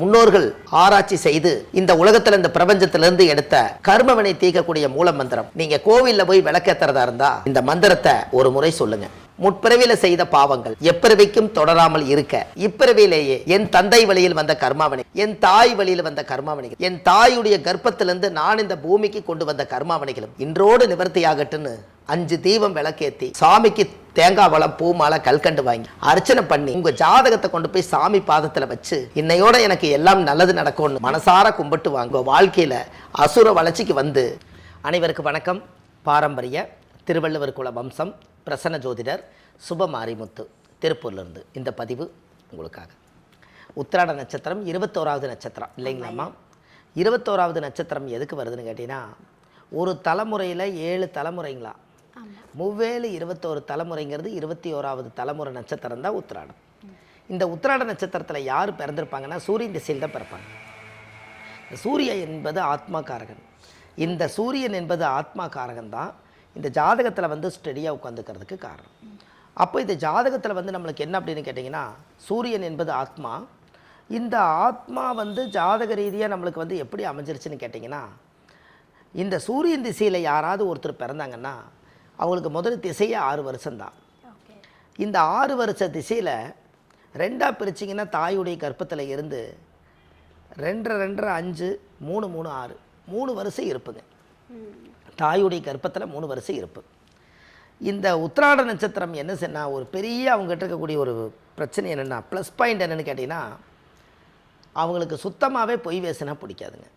முன்னோர்கள் ஆராய்ச்சி செய்து இந்த உலகத்துல இந்த பிரபஞ்சத்திலிருந்து எடுத்த கர்மவினை தீர்க்கக்கூடிய மூல மந்திரம். நீங்க கோவில்ல போய் விளக்கேத்துறதா இருந்தா இந்த மந்திரத்தை ஒரு முறை சொல்லுங்க. முற்பிறவியில செய்த பாவங்கள் எப்பிறவிக்கும் தொடராமல் இருக்க இப்பிறவியிலேயே என் தந்தை வழியில் வந்த கர்மாவினை, என் தாய் வழியில் வந்த கர்மாவினைகள், என் தாயுடைய கர்ப்பத்திலிருந்து நான் இந்த பூமிக்கு கொண்டு வந்த கர்மாவினைகளும் இன்றோடு நிவர்த்தியாகட்டுன்னு 5 தீபம் விளக்கேத்தி சாமிக்கு தேங்காய் வளம் பூ மாலை கல்கண்டு வாங்கி அர்ச்சனை பண்ணி உங்க ஜாதகத்தை கொண்டு போய் சாமி பாதத்துல வச்சு இன்னையோட எனக்கு எல்லாம் நல்லது நடக்கும்னு மனசார கும்பிட்டு வாங்க. வாழ்க்கையில அசுர வளர்ச்சிக்கு வந்து. அனைவருக்கு வணக்கம். பாரம்பரிய திருவள்ளுவர் குல வம்சம் பிரசன்ன ஜோதிடர் சுப மாரிமுத்து திருப்பூர்லேருந்து இந்த பதிவு உங்களுக்காக. உத்திராட நட்சத்திரம் 21வது நட்சத்திரம் இல்லைங்களாம்மா? 21வது நட்சத்திரம் எதுக்கு வருதுன்னு கேட்டீங்கன்னா, ஒரு தலைமுறையில் 7 தலைமுறைங்களா, மூவேலு 21 தலைமுறைங்கிறது 21வது தலைமுறை நட்சத்திரம் தான் உத்திராடம். இந்த உத்திராட நட்சத்திரத்தில் யார் பிறந்திருப்பாங்கன்னா சூரியன் திசையில் தான் பிறப்பாங்க. சூரியன் என்பது ஆத்மாக்காரகன். இந்த சூரியன் என்பது ஆத்மாக்காரகன் தான் இந்த ஜாதகத்தில் வந்து ஸ்டெடியாக உட்காந்துக்கிறதுக்கு காரணம். அப்போ இந்த ஜாதகத்தில் வந்து நம்மளுக்கு என்ன அப்படின்னு கேட்டிங்கன்னா, சூரியன் என்பது ஆத்மா. இந்த ஆத்மா வந்து ஜாதக ரீதியாக நம்மளுக்கு வந்து எப்படி அமைஞ்சிருச்சுன்னு கேட்டிங்கன்னா, இந்த சூரியன் திசையில் யாராவது ஒருத்தர் பிறந்தாங்கன்னா அவங்களுக்கு முதல் திசையே 6 வருஷம்தான். இந்த 6 வருஷ திசையில் 2ஆக பிரிச்சிங்கன்னா தாயுடைய கர்ப்பத்தில் இருந்து 2 2 5 3 3 6 3 வருஷம் இருப்புங்க. தாயுடைய கர்ப்பத்தில் 3 வருஷம் இருப்பு. இந்த உத்திராட நட்சத்திரம் என்ன சொன்னால், ஒரு பெரிய அவங்ககிட்ட இருக்கக்கூடிய ஒரு பிரச்சனை என்னென்னா, ப்ளஸ் பாயிண்ட் என்னென்னு கேட்டிங்கன்னா, அவங்களுக்கு சுத்தமாகவே பொய் பேசினா பிடிக்காதுங்க.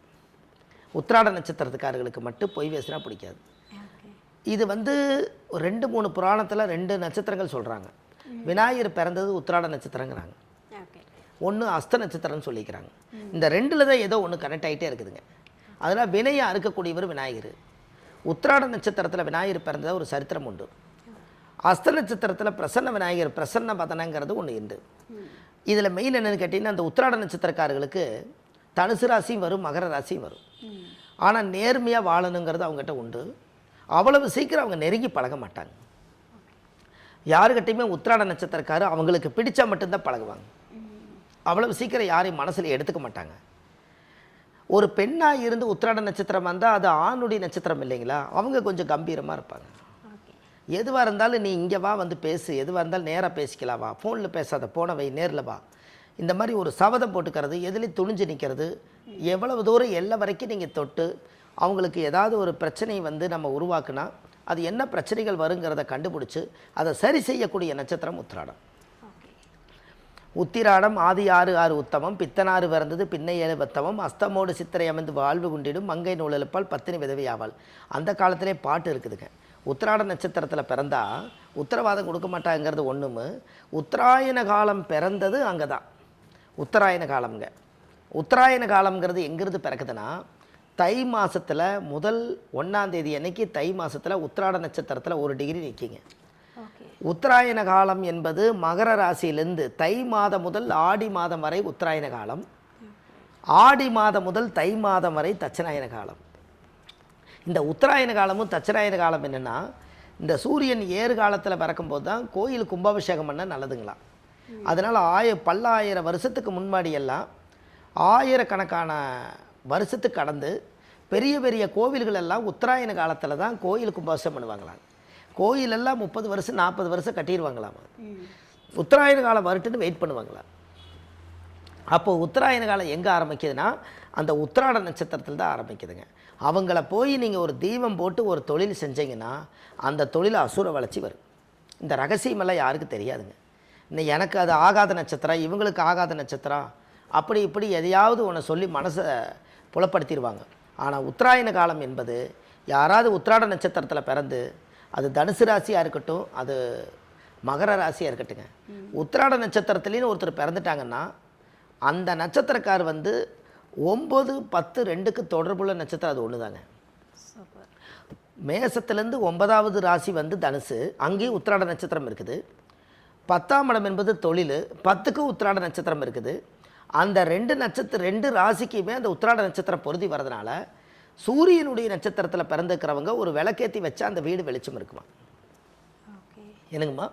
உத்திராட நட்சத்திரத்துக்காரர்களுக்கு மட்டும் பொய் பேசினா பிடிக்காது. இது வந்து 2 3 புராணத்தில் 2 நட்சத்திரங்கள் சொல்கிறாங்க. விநாயகர் பிறந்தது உத்திராட நட்சத்திரங்கிறாங்க, ஒன்று அஸ்த நட்சத்திரம்னு சொல்லிக்கிறாங்க. இந்த 2ல் தான் ஏதோ ஒன்று கனெக்ட் ஆகிட்டே இருக்குதுங்க. அதனால் வினையை அறுக்கக்கூடியவர் விநாயகர். உத்திராட நட்சத்திரத்தில் விநாயகர் பிறந்தது ஒரு சரித்திரம் உண்டு. அஸ்த நட்சத்திரத்தில் பிரசன்ன விநாயகர் பிரசன்ன பதனங்கிறது ஒன்று உண்டு. இதில் மெயின் என்னென்னு கேட்டிங்கன்னா, அந்த உத்திராட நட்சத்திரக்காரர்களுக்கு தனுசு ராசியும் வரும், மகர ராசியும் வரும். ஆனால் நேர்மையாக வாழணுங்கிறது அவங்ககிட்ட உண்டு. அவ்வளவு சீக்கிரம் அவங்க நெருங்கி பழக மாட்டாங்க. யாருக்கிட்டையுமே உத்திராட நட்சத்திரக்காரர் அவங்களுக்கு பிடிச்சா மட்டும்தான் பழகுவாங்க. அவ்வளவு சீக்கிரம் யாரையும் மனசில் எடுத்துக்க மாட்டாங்க. ஒரு பெண்ணாக இருந்து உத்திராட நட்சத்திரம் வந்தால் அது ஆணுடைய நட்சத்திரம் இல்லைங்களா, அவங்க கொஞ்சம் கம்பீரமாக இருப்பாங்க. எதுவாக இருந்தாலும் நீ இங்கே வா, வந்து பேசு, எதுவாக இருந்தாலும் நேராக பேசிக்கலாம், வா, ஃபோனில் பேசாத, போன வை, நேரில் வா. இந்த மாதிரி ஒரு சபதம் போட்டுக்கிறது, எதுலேயும் துணிஞ்சு நிற்கிறது, எவ்வளவு தூரம் எல்லை வரைக்கும் நீங்கள் தொட்டு அவங்களுக்கு ஏதாவது ஒரு பிரச்சனை வந்து நம்ம உருவாக்குனா அது என்ன பிரச்சனைகள் வருங்கிறத கண்டுபிடிச்சி அதை சரி செய்யக்கூடிய நட்சத்திரம் உத்திராடம். உத்திராடம் ஆதி 6 6 உத்தமம், பித்தனாறு பிறந்தது பின்னை 7 பத்தமம், அஸ்தமோடு சித்திரை அமைந்து வாழ்வு குண்டிடும், மங்கை நூலெழுப்பால் பத்தினி விதவி ஆவாள். அந்த காலத்திலே பாட்டு இருக்குதுங்க. உத்திராட நட்சத்திரத்தில் பிறந்தா உத்தரவாதம் கொடுக்க மாட்டாங்கிறது ஒன்றுமு. உத்தராயண காலம் பிறந்தது அங்கே தான் உத்தராயண காலம்ங்க. உத்தராயண காலம்ங்கிறது எங்கிருந்து பிறக்குதுன்னா, தை மாதத்தில் முதல் 1ஆம் தேதி அன்னைக்கு தை மாதத்தில் உத்திராட நட்சத்திரத்தில் 1 டிகிரி நிற்கிங்க. உத்தராயண காலம் என்பது மகர ராசியிலிருந்து தை மாதம் முதல் ஆடி மாதம் வரை உத்தராயண காலம், ஆடி மாதம் முதல் தை மாதம் வரை தட்சிணாயன காலம். இந்த உத்தராயண காலமும் தட்சிணாயன காலம் என்னென்னா, இந்த சூரியன் ஏறு காலத்தில் பிறக்கும்போது தான் கோயில் கும்பாபிஷேகம் பண்ண நல்லதுங்களாம். அதனால் பல்லாயிரம் வருஷத்துக்கு முன்னாடியெல்லாம் ஆயிரக்கணக்கான வருஷத்துக்கு கடந்து பெரிய பெரிய கோவில்கள் எல்லாம் உத்தராயண காலத்தில் தான் கோயில் கும்பாபிஷேகம் பண்ணுவாங்களாம். கோயிலெல்லாம் 30 வருஷம் 40 வருஷம் கட்டிடுவாங்களாமா. உத்தராயண காலம் வரட்டுன்னு வெயிட் பண்ணுவாங்களாம். அப்போது உத்தராயண காலம் எங்கே ஆரம்பிக்குதுன்னா, அந்த உத்திராட நட்சத்திரத்தில் தான் ஆரம்பிக்குதுங்க. அவங்கள போய் நீங்கள் ஒரு தீபம் போட்டு ஒரு தொழில் செஞ்சீங்கன்னா அந்த தொழில் அசுர வளர்ச்சி வரும். இந்த ரகசியமெல்லாம் யாருக்கும் தெரியாதுங்க. இன்னும் எனக்கு அது ஆகாத நட்சத்திரம், இவங்களுக்கு ஆகாத நட்சத்திரம், அப்படி இப்படி எதையாவது ஒன்று சொல்லி மனசை புலப்படுத்திடுவாங்க. ஆனால் உத்தராயண காலம் என்பது யாராவது உத்திராட நட்சத்திரத்தில் பிறந்து, அது தனுசு ராசியாக இருக்கட்டும், அது மகர ராசியாக இருக்கட்டுங்க, உத்திராட நட்சத்திரத்துலேன்னு ஒருத்தர் பிறந்துட்டாங்கன்னா அந்த நட்சத்திரக்கார் வந்து 9 10 2க்கு தொடர்புள்ள நட்சத்திரம் அது ஒன்று தாங்க. மேசத்துலேருந்து 9வது ராசி வந்து தனுசு, அங்கேயும் உத்திராட நட்சத்திரம் இருக்குது. 10ஆம் இடம் என்பது தொழில், 10க்கு உத்திராட நட்சத்திரம் இருக்குது. அந்த 2 ராசிக்குமே அந்த உத்திராட நட்சத்திரம் பொருதி வரதுனால சூரியனுடைய நட்சத்திரத்தில் பிறந்துக்கிறவங்க ஒரு விளக்கேற்றி வச்சா அந்த வீடு வெளிச்சம் இருக்குமா. என்னங்கம்மா,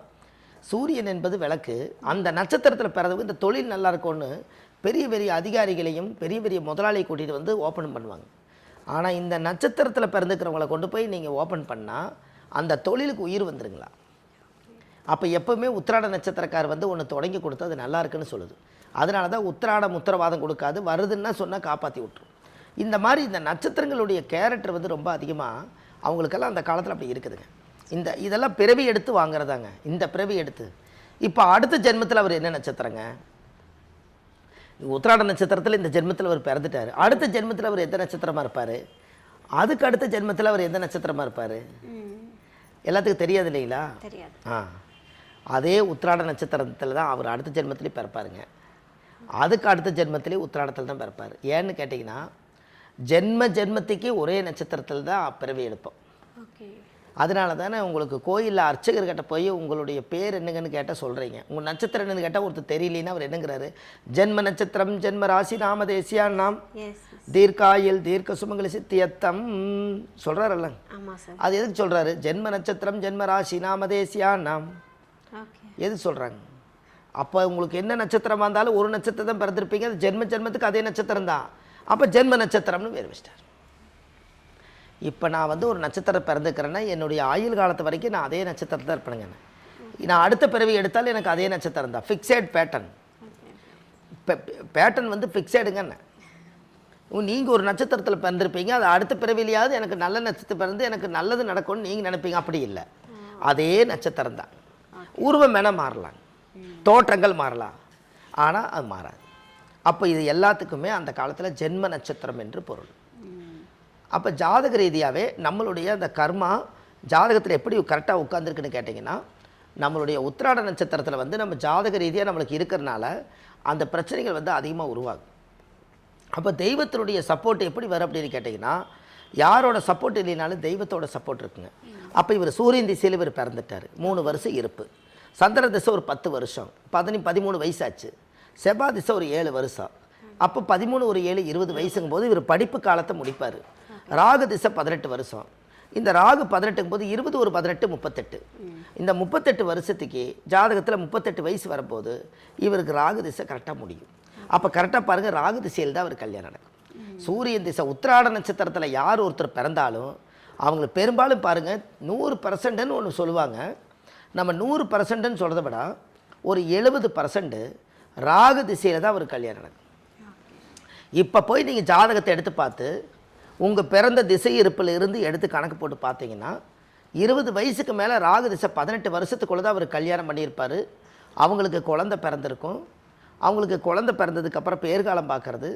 சூரியன் என்பது விளக்கு. அந்த நட்சத்திரத்தில் பிறந்தவங்க இந்த தொழில் நல்லா இருக்கும்னு பெரிய பெரிய அதிகாரிகளையும் பெரிய பெரிய முதலாளியை கூட்டிகிட்டு வந்து ஓப்பன் பண்ணுவாங்க. ஆனால் இந்த நட்சத்திரத்தில் பிறந்துக்கிறவங்களை கொண்டு போய் நீங்கள் ஓப்பன் பண்ணால் அந்த தொழிலுக்கு உயிர் வந்துருங்களா? அப்போ எப்போவுமே உத்திராட நட்சத்திரக்கார் வந்து ஒன்று தொடங்கி கொடுத்து அது நல்லா இருக்குன்னு சொல்லுது. அதனால தான் உத்திராடம் உத்தரவாதம் கொடுக்காது, வருதுன்னா சொன்னால் காப்பாற்றி விட்டுரும். இந்த மாதிரி இந்த நட்சத்திரங்களுடைய கேரக்டர் வந்து ரொம்ப அதிகமாக அவங்களுக்கெல்லாம் அந்த காலத்தில் அப்படி இருக்குதுங்க. இதெல்லாம் பிறவி எடுத்து வாங்குறதாங்க. இந்த பிறவி எடுத்து இப்போ அடுத்த ஜென்மத்தில் அவர் என்ன நட்சத்திரங்க? உத்திராட நட்சத்திரத்தில் இந்த ஜென்மத்தில் அவர் பிறந்துட்டார். அடுத்த ஜென்மத்தில் அவர் எந்த நட்சத்திரமாக இருப்பார்? அதுக்கு அடுத்த ஜென்மத்தில் அவர் எந்த நட்சத்திரமாக இருப்பார்? எல்லாத்துக்கும் தெரியாது இல்லைங்களா? அதே உத்திராட நட்சத்திரத்தில் தான் அவர் அடுத்த ஜென்மத்திலேயே பிறப்பாருங்க. அதுக்கு அடுத்த ஜென்மத்திலே உத்திராடத்தில் தான் பிறப்பார். ஏன்னு கேட்டிங்கன்னா ஜென்மத்துக்கு ஒரே நட்சத்திரத்தில் தான் பிறவி எடுப்போம். அதனால தானே உங்களுக்கு கோயிலில் அர்ச்சகர்கிட்ட போய் உங்களுடைய பேர் என்னங்கன்னு கேட்டால் சொல்கிறீங்க. உங்கள் நட்சத்திரம் என்னன்னு கேட்டால் ஒருத்தர் தெரியலன்னா அவர் என்னங்கிறாரு? ஜென்ம நட்சத்திரம் ஜென்ம ராசி நாம தேசியான்னாம் தீர்க்காயில் தீர்க்க சுமங்கலி சித்தியத்தம் சொல்கிறாரல்ல. அது எதுக்கு சொல்கிறாரு? ஜென்ம நட்சத்திரம் ஜென்ம ராசி நாம தேசியான்னாம் எதுக்கு சொல்கிறாங்க? அப்போ உங்களுக்கு என்ன நட்சத்திரமாக இருந்தாலும் ஒரு நட்சத்திரம் தான் பிறந்திருப்பீங்க. அது ஜென்மத்துக்கு அதே நட்சத்திரம் தான். அப்போ ஜென்ம நட்சத்திரம்னு வேறு வச்சிட்டார். இப்போ நான் வந்து ஒரு நட்சத்திரம் பிறந்துக்கிறேன்னா என்னுடைய ஆயுள் காலத்து வரைக்கும் நான் அதே நட்சத்திரத்தில் தான் இருப்பேனுங்க. நான் அடுத்த பிறவி எடுத்தாலும் எனக்கு அதே நட்சத்திரம் தான். Fixed pattern. பேட்டர்ன் வந்து ஃபிக்ஸடுங்கன்னு. நீங்கள் ஒரு நட்சத்திரத்தில் பிறந்திருப்பீங்க, அது அடுத்த பிறவிலையாவது எனக்கு நல்ல நட்சத்திரம் பிறந்து எனக்கு நல்லது நடக்கும்னு நீங்கள் நினைப்பீங்க. அப்படி இல்லை, அதே நட்சத்திரம் தான். உருவம் வேணால் மாறலாம், தோற்றங்கள் மாறலாம், ஆனால் அது மாறாது. அப்போ இது எல்லாத்துக்குமே அந்த காலத்தில் ஜென்ம நட்சத்திரம் என்று பொருள். அப்போ ஜாதக ரீதியாகவே நம்மளுடைய அந்த கர்மா ஜாதகத்தில் எப்படி கரெக்டாக உட்காந்துருக்குன்னு கேட்டிங்கன்னா, நம்மளுடைய உத்திராட நட்சத்திரத்தில் வந்து நம்ம ஜாதக ரீதியாக நம்மளுக்கு இருக்கிறனால அந்த பிரச்சனைகள் வந்து அதிகமாக உருவாகும். அப்போ தெய்வத்தினுடைய சப்போர்ட் எப்படி வரும் அப்படின்னு கேட்டிங்கன்னா, யாரோட சப்போர்ட் இல்லைனாலும் தெய்வத்தோட சப்போர்ட் இருக்குங்க. அப்போ இவர் சூரியன் திசையில் இவர் பிறந்துட்டார், 3 வருஷம் இருப்பு. சந்திர திசை ஒரு 10 வருஷம், 13 வயசாச்சு. செவ்வாய் திசை ஒரு 7 வருஷம். அப்போ 13 ஒரு 7 20 வயசுங்கும் போது இவர் படிப்பு காலத்தை முடிப்பார். ராகு திசை 18 வருஷம். இந்த ராகு 18ங்கும் போது 20 ஒரு 18 38. இந்த 38 வருஷத்துக்கு ஜாதகத்தில் 38 வயசு வரும்போது இவருக்கு ராகு திசை கரெக்டாக முடியும். அப்போ கரெக்டாக பாருங்கள், ராகு திசையில் தான் அவர் கல்யாணம் நடக்கும். சூரியன் திசை உத்திராட நட்சத்திரத்தில் யார் ஒருத்தர் பிறந்தாலும் அவங்களுக்கு பெரும்பாலும் பாருங்கள் 100%ன்னு ஒன்று சொல்லுவாங்க. நம்ம 100%ன்னு சொல்கிறத விட ஒரு 70% ராகு திசையில் தான் அவர் கல்யாணம் நடக்கும். இப்போ போய் நீங்கள் ஜாதகத்தை எடுத்து பார்த்து உங்கள் பிறந்த திசை இருப்பில் இருந்து எடுத்து கணக்கு போட்டு பார்த்தீங்கன்னா 20 வயசுக்கு மேலே ராகு திசை 18 வருஷத்துக்குள்ளே தான் அவர் கல்யாணம் பண்ணியிருப்பார். அவங்களுக்கு குழந்தை பிறந்திருக்கும். அவங்களுக்கு குழந்தை பிறந்ததுக்கப்புறம் பேர்காலம் பார்க்குறது,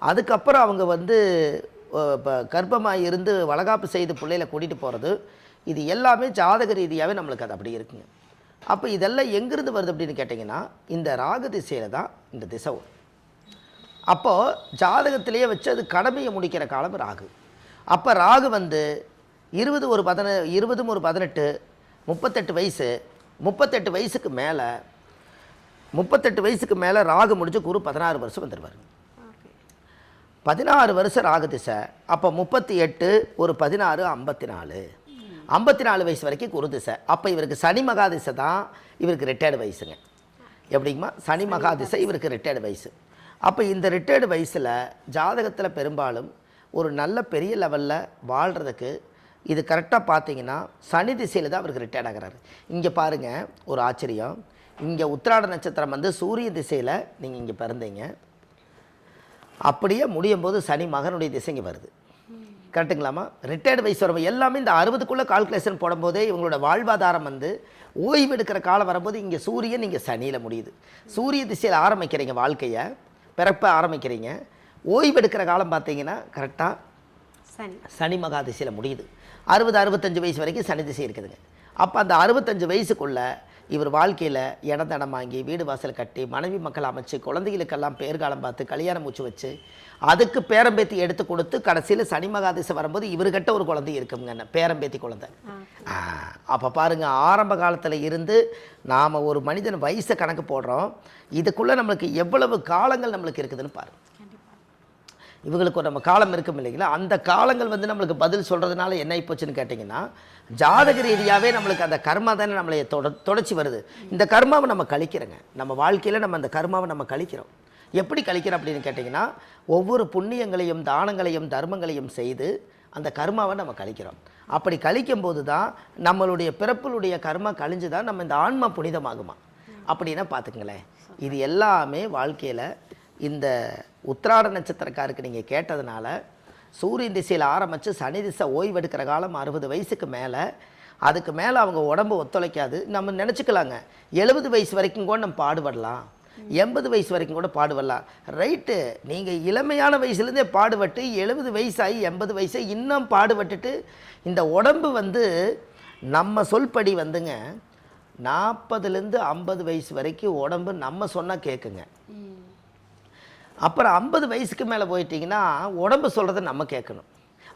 அதுக்கப்புறம் அவங்க வந்து கர்ப்பமாக இருந்து வளகாப்பு செய்து பிள்ளைகளை கூட்டிகிட்டு போகிறது, இது எல்லாமே ஜாதக ரீதியாகவே நம்மளுக்கு அது அப்படி இருக்குங்க. அப்போ இதெல்லாம் எங்கேருந்து வருது அப்படின்னு கேட்டிங்கன்னா, இந்த ராகு திசையில் தான் இந்த திசை வரும். அப்போது ஜாதகத்திலேயே வச்சு அது கடமையை முடிக்கிற காலம் ராகு. அப்போ ராகு வந்து 20 ஒரு 18 38 வயசு, 38 வயசுக்கு மேலே ராகு முடிஞ்சு குரு 16 வருஷம் வந்துடுவார். 16 வருஷம் ராகு திசை. அப்போ 38 ஒரு 16 54 வயசு வரைக்கும் குரு திசை. அப்போ இவருக்கு சனி மகா திசை தான் இவருக்கு ரிட்டையர்டு வயசுங்க. எப்படிங்கம்மா? சனி மகா திசை இவருக்கு ரிட்டையர்டு வயசு. அப்போ இந்த ரிட்டையர்டு வயசில் ஜாதகத்தில் பெரும்பாலும் ஒரு நல்ல பெரிய லெவலில் வாழ்கிறதுக்கு இது கரெக்டாக பார்த்தீங்கன்னா சனி திசையில் தான் அவருக்கு ரிட்டையர்ட் ஆகிறாரு. இங்கே பாருங்கள் ஒரு ஆச்சரியம், இங்கே உத்திராட நட்சத்திரம் வந்து சூரிய திசையில் நீங்கள் இங்கே பிறந்தீங்க, அப்படியே முடியும் போது சனி மகனுடைய திசைங்க வருது. கரெக்டுங்களாம்மா? ரிட்டையர்டு வயசு வரும் எல்லாமே இந்த 60க்குள்ளே கால்குலேஷன் போடும்போதே இவங்களோட வாழ்வாதாரம் வந்து ஓய்வு எடுக்கிற காலம் வரும்போது இங்கே சூரியன் இங்கே சனியில் முடியுது. சூரிய திசையில் ஆரம்பிக்கிறீங்க வாழ்க்கையை, பிறப்பை ஆரம்பிக்கிறீங்க, ஓய்வு எடுக்கிற காலம் பார்த்தீங்கன்னா கரெக்டாக சனி மகா திசையில் முடியுது. 60-65 வயசு வரைக்கும் சனி திசை இருக்குதுங்க. அப்போ அந்த 65 வயசுக்குள்ளே இவர் வாழ்க்கையில் இடத்தடம் வாங்கி வீடு வாசல் கட்டி மனைவி மக்கள் அமைச்சு குழந்தைகளுக்கெல்லாம் பேர்காலம் பார்த்து கல்யாணம் மூச்சு வச்சு அதுக்கு பேரம்பேத்தி எடுத்து கொடுத்து கடைசியில் சனி மகாதிசை வரும்போது இவர்கிட்ட ஒரு குழந்தை இருக்குங்க, பேரம்பேத்தி குழந்தை. அப்போ பாருங்கள், ஆரம்ப காலத்தில் இருந்து நாம் ஒரு மனிதன் வயசை கணக்கு போடுறோம், இதுக்குள்ளே நம்மளுக்கு எவ்வளவு காலங்கள் நம்மளுக்கு இருக்குதுன்னு பாருங்கள். இவங்களுக்கு ஒரு நம்ம காலம் இருக்கும் இல்லைங்களா, அந்த காலங்கள் வந்து நம்மளுக்கு பதில் சொல்கிறதுனால என்ன ஆகிப்போச்சுன்னு கேட்டிங்கன்னா, ஜாதக ரீதியாகவே நம்மளுக்கு அந்த கர்மா தானே நம்மளை தொடச்சி வருது. இந்த கர்மாவை நம்ம கழிக்கிறோங்க, நம்ம வாழ்க்கையில் நம்ம அந்த கர்மாவை நம்ம கழிக்கிறோம். எப்படி கழிக்கிறோம் அப்படின்னு கேட்டிங்கன்னா, ஒவ்வொரு புண்ணியங்களையும் தானங்களையும் தர்மங்களையும் செய்து அந்த கர்மாவை நம்ம கழிக்கிறோம். அப்படி கழிக்கும்போது தான் நம்மளுடைய பிறப்புடைய கர்மா கழிஞ்சு தான் நம்ம இந்த ஆன்மா புனிதமாகுமா அப்படின்னா பார்த்துக்குங்களேன். இது எல்லாமே வாழ்க்கையில் இந்த உத்திராட நட்சத்திரக்காருக்கு நீங்கள் கேட்டதுனால சூரியன் திசையில் ஆரம்பித்து சனி திசை ஓய்வெடுக்கிற காலம் 60 வயசுக்கு மேலே, அதுக்கு மேலே அவங்க உடம்பு ஒத்துழைக்காது. நம்ம நினச்சிக்கலாங்க 70 வயசு வரைக்கும் கூட நம்ம பாடுபடலாம், 80 வயசு வரைக்கும் கூட பாடுபடலாம். ரைட்டு, நீங்கள் இளமையான வயசுலேருந்தே பாடுபட்டு 70 வயசாகி 80 வயசு இன்னும் பாடுபட்டுட்டு இந்த உடம்பு வந்து நம்ம சொல்படி வந்துங்க 40லேருந்து 50 வயசு வரைக்கும் உடம்பு நம்ம சொன்னால் கேட்குங்க. அப்புறம் 50 வயசுக்கு மேலே போயிட்டீங்கன்னா உடம்பு சொல்கிறத நம்ம கேட்கணும்.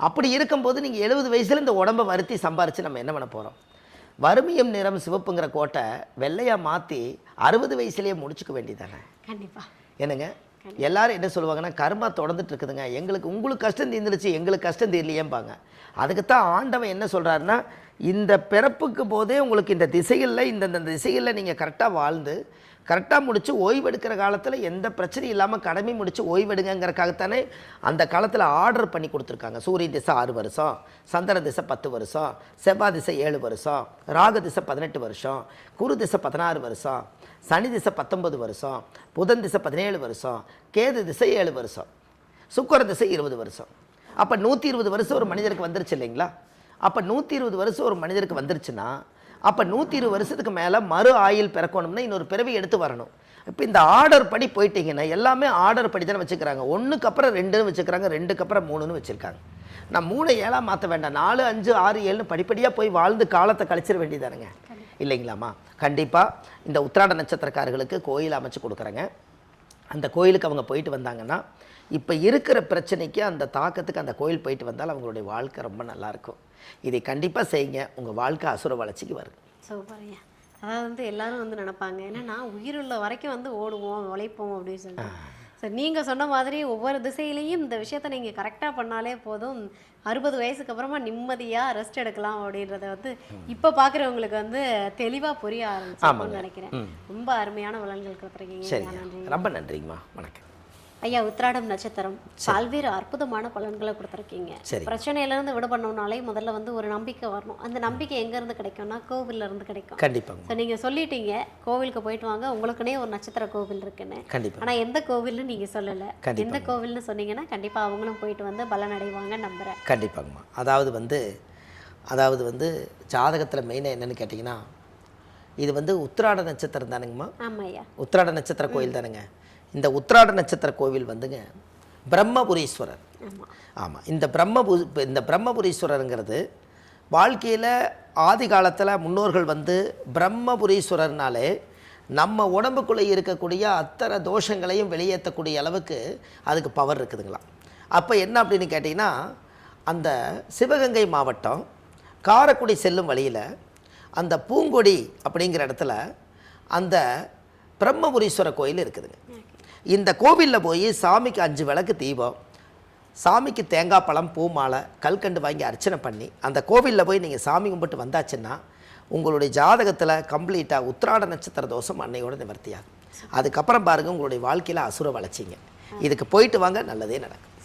அப்படி இருக்கும்போது நீங்கள் 70 வயசில் இந்த உடம்பை வருத்தி சம்பாரித்து நம்ம என்ன பண்ண போகிறோம்? வறுமையும் நிறம் சிவப்புங்கிற கோட்டை வெள்ளையாக மாற்றி 60 வயசுலேயே முடிச்சுக்க வேண்டியதானே? கண்டிப்பாக. என்னங்க எல்லாரும் என்ன சொல்லுவாங்கன்னா, கர்மா தொடர்ந்துட்டு இருக்குதுங்க, உங்களுக்கு கஷ்டம் தீர்ந்துருச்சு, எங்களுக்கு கஷ்டம் தீரலையேம்பாங்க. அதுக்குத்தான் ஆண்டவன் என்ன சொல்கிறாருன்னா, இந்த பிறப்புக்கு போதே உங்களுக்கு இந்த திசைகளில் இந்த திசைகளில் நீங்கள் கரெக்டாக வாழ்ந்து கரெக்டாக முடித்து ஓய்வெடுக்கிற காலத்தில் எந்த பிரச்சனையும் இல்லாமல் கடமை முடித்து ஓய்வெடுங்கிறக்காகத்தானே அந்த காலத்தில் ஆர்டர் பண்ணி கொடுத்துருக்காங்க. சூரிய திசை 6 வருஷம், சந்திர திசை 10 வருஷம், செவ்வாய் திசை 7 வருஷம், ராகு திசை 18 வருஷம், குரு திசை 16 வருஷம், சனி திசை 19 வருஷம், புதன் திசை 17 வருஷம், கேது திசை 7 வருஷம், சுக்கிர திசை 20 வருஷம். அப்போ 120 வருஷம் ஒரு மனிதருக்கு வந்துருச்சு இல்லைங்களா? அப்போ 120 வருஷம் ஒரு மனிதருக்கு வந்துருச்சுன்னா அப்போ 120 வருஷத்துக்கு மேலே மறு ஆயுள் பிறக்கணும்னா இன்னொரு பிறவி எடுத்து வரணும். இப்போ இந்த ஆர்டர் படி போயிட்டீங்கன்னா எல்லாமே ஆர்டர் படி தானே வச்சுக்கிறாங்க. 1க்கு அப்புறம் 2ன்னு வச்சுக்கிறாங்க, 2க்கு அப்புறம் 3ன்னு வச்சுருக்காங்க. நான் 3 7 மாற்ற வேண்டாம், 4 5 6 7ன்னு படிப்படியாக போய் வாழ்ந்து காலத்தை கழிச்சிட வேண்டியதானுங்க, இல்லைங்களாம்மா? கண்டிப்பாக இந்த உத்திராட நட்சத்திரக்காரர்களுக்கு கோயில் அமைச்சு கொடுக்குறேங்க. அந்த கோயிலுக்கு அவங்க போயிட்டு வந்தாங்கன்னா இப்போ இருக்கிற பிரச்சனைக்கு அந்த தாக்கத்துக்கு அந்த கோயில் போயிட்டு வந்தால் அவங்களுடைய வாழ்க்கை ரொம்ப நல்லாயிருக்கும். இதை கண்டிப்பாக செய்யுங்க, உங்கள் வாழ்க்கை அசுர வளர்ச்சிக்கு வருது. சூப்பர்யா. அதாவது வந்து எல்லாரும் வந்து நினைப்பாங்க, ஏன்னா உயிருள்ள வரைக்கும் வந்து ஓடுவோம் உழைப்போம் அப்படின்னு சொல்லிட்டு. சார் நீங்கள் சொன்ன மாதிரி ஒவ்வொரு திசையிலையும் இந்த விஷயத்த நீங்கள் கரெக்டாக பண்ணாலே போதும், 60 வயசுக்கு அப்புறமா நிம்மதியாக ரெஸ்ட் எடுக்கலாம் அப்படின்றத வந்து இப்போ பார்க்குறவங்களுக்கு வந்து தெளிவாக புரிய ஆரம்பிச்சு நினைக்கிறேன். ரொம்ப அருமையான பலன்கள் கொடுத்துருக்கீங்க. ரொம்ப நன்றிங்கம்மா, வணக்கம். ஐயா, உத்திராடம் நட்சத்திரம் பல்வேறு அற்புதமான பலன்களை கொடுத்துருக்கீங்க. பிரச்சனையிலேருந்து விடுபடணும்னாலே முதல்ல வந்து ஒரு நம்பிக்கை வரணும். அந்த நம்பிக்கை எங்கேருந்து கிடைக்கும்னா கோவில்ல இருந்து கிடைக்கும். கண்டிப்பாக. ஸோ நீங்கள் சொல்லிட்டீங்க கோவிலுக்கு போயிட்டு வாங்க, உங்களுக்குனே ஒரு நட்சத்திர கோவில் இருக்குன்னு. கண்டிப்பாக. ஆனால் எந்த கோவில்னு நீங்கள் சொல்லலை. எந்த கோவில்னு சொன்னீங்கன்னா கண்டிப்பாக அவங்களும் போயிட்டு வந்து பலன் அடைவாங்க நம்புகிறேன். கண்டிப்பாங்கம்மா. அதாவது வந்து ஜாதகத்தில் மெயினாக என்னென்னு கேட்டிங்கன்னா, இது வந்து உத்திராட நட்சத்திரம் தானுங்கம்மா. ஆமாம் ஐயா, உத்திராட நட்சத்திர கோயில் தானுங்க. இந்த உத்திராட நட்சத்திர கோவில் வந்துங்க பிரம்மபுரீஸ்வரர். ஆமாம், இந்த பிரம்மபுரீஸ்வரருங்கிறது வாழ்க்கையில் ஆதி காலத்தில் முன்னோர்கள் வந்து பிரம்மபுரீஸ்வரர்னாலே நம்ம உடம்புக்குள்ளே இருக்கக்கூடிய அத்தனை தோஷங்களையும் வெளியேற்றக்கூடிய அளவுக்கு அதுக்கு பவர் இருக்குதுங்களா. அப்போ என்ன அப்படின்னு கேட்டிங்கன்னா, அந்த சிவகங்கை மாவட்டம் காரைக்குடி செல்லும் வழியில் அந்த பூங்கொடி அப்படிங்கிற இடத்துல அந்த பிரம்மபுரீஸ்வரர் கோயில் இருக்குதுங்க. இந்த கோவிலில் போய் சாமிக்கு 5 விளக்கு தீபம், சாமிக்கு தேங்காய் பழம் பூ மாலை கல்கண்டு வாங்கி அர்ச்சனை பண்ணி அந்த கோவிலில் போய் நீங்கள் சாமி கும்பிட்டு வந்தாச்சுன்னா உங்களுடைய ஜாதகத்தில் கம்ப்ளீட்டாக உத்திராட நட்சத்திர தோஷம் அன்னையோட நிவர்த்தியாகும். அதுக்கப்புறம் பாருங்கள் உங்களுடைய வாழ்க்கையில் அசுர வளர்ச்சிங்க. இதுக்கு போயிட்டு வாங்க, நல்லதே நடக்கும்.